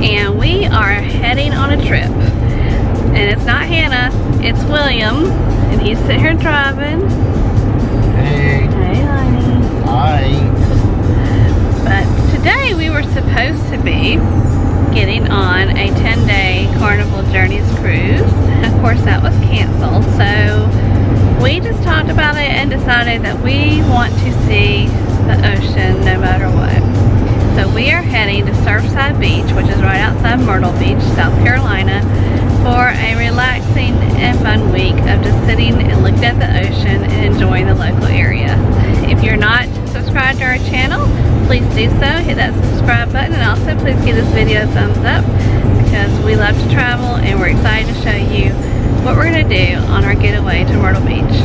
And we are heading on a trip, and it's not Hannah, it's William, and he's sitting here driving. Hey. Hey, honey. Hi. But today we were supposed to be getting on a 10-day Carnival Journeys cruise. Of course that was canceled, so we just talked about it and decided that we want to see the ocean no matter what. So we are heading to Surfside Beach, which is right outside Myrtle Beach, South Carolina, for a relaxing and fun week of just sitting and looking at the ocean and enjoying the local area. If you're not subscribed to our channel, please do so. Hit that subscribe button, and also please give this video a thumbs up, because we love to travel and we're excited to show you what we're going to do on our getaway to Myrtle Beach.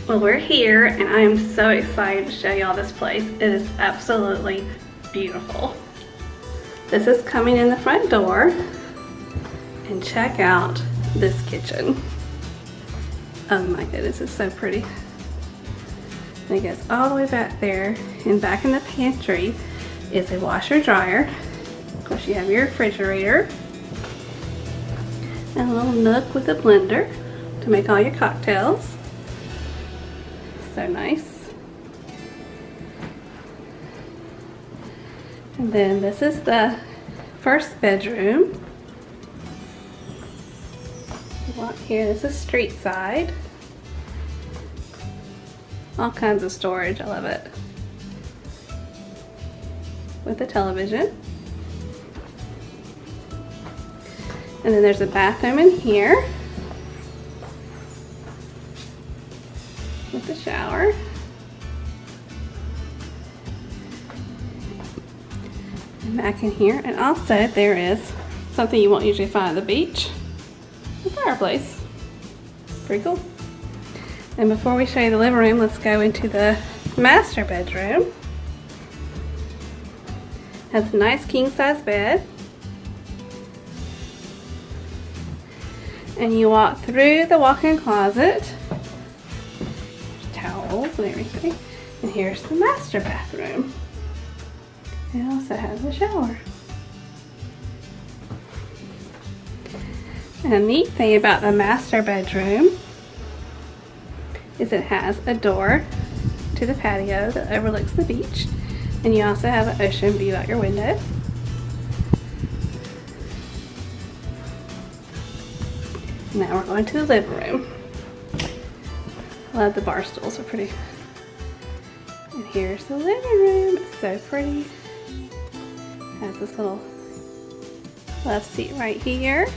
Well, we're here, and I am so excited to show y'all this place. It is absolutely beautiful. This is coming in the front door, and check out this kitchen. Oh my goodness, it's so pretty. And it goes all the way back there, and back in the pantry is a washer dryer. Of course, you have your refrigerator, and a little nook with a blender to make all your cocktails. So nice. And then this is the first bedroom. Walk here, this is street side. All kinds of storage, I love it. With a television. And then there's a bathroom in here. With the shower. And back in here, and also there is something you won't usually find at the beach, a fireplace. Pretty cool. And before we show you the living room, let's go into the master bedroom. Has a nice king size bed. And you walk through the walk-in closet. Towels and everything. And here's the master bathroom. It also has a shower. And a neat thing about the master bedroom is it has a door to the patio that overlooks the beach. And you also have an ocean view out your window. Now we're going to the living room. I love the bar stools, are pretty. And here's the living room. It's so pretty. Has this little love seat right here.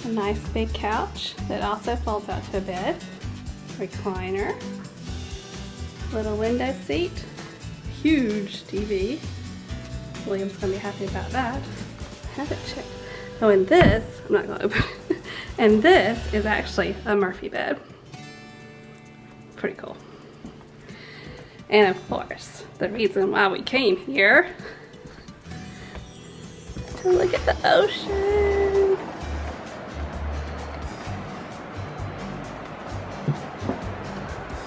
A nice big couch that also folds out to a bed. Recliner. Little window seat. Huge TV. William's gonna be happy about that. I haven't checked. Oh, and this, I'm not gonna open it. And this is actually a Murphy bed. Pretty cool. And of course, the reason why we came here to look at the ocean.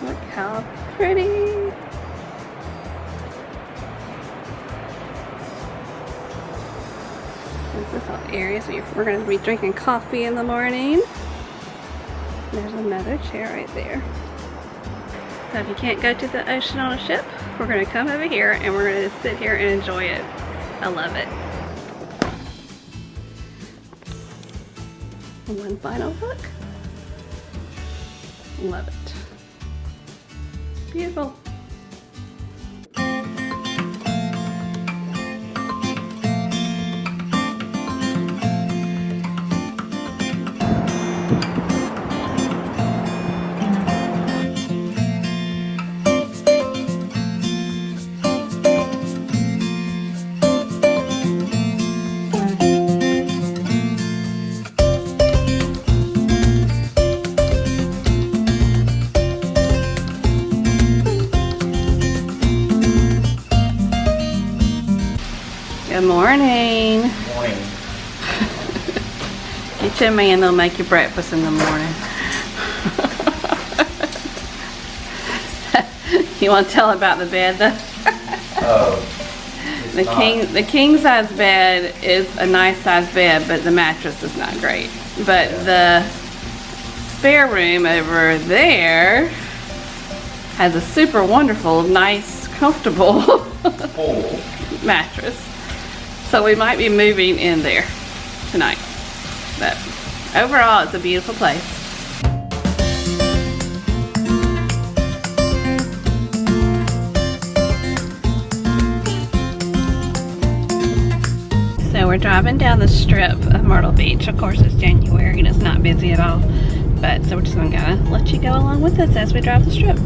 Look how pretty. This is all areas where we're going to be drinking coffee in the morning. There's another chair right there. So if you can't go to the ocean on a ship, we're going to come over here and we're going to sit here and enjoy it. I love it. One final look. Love it. Beautiful. Good morning. Morning. Get your man, they'll make you breakfast in the morning. You want to tell about the bed though? The king size bed is a nice size bed, but the mattress is not great. But the spare room over there has a super wonderful, nice, comfortable mattress. So we might be moving in there tonight. But overall, it's a beautiful place. So we're driving down the strip of Myrtle Beach. Of course, it's January and it's not busy at all. But so we're just going to let you go along with us as we drive the strip.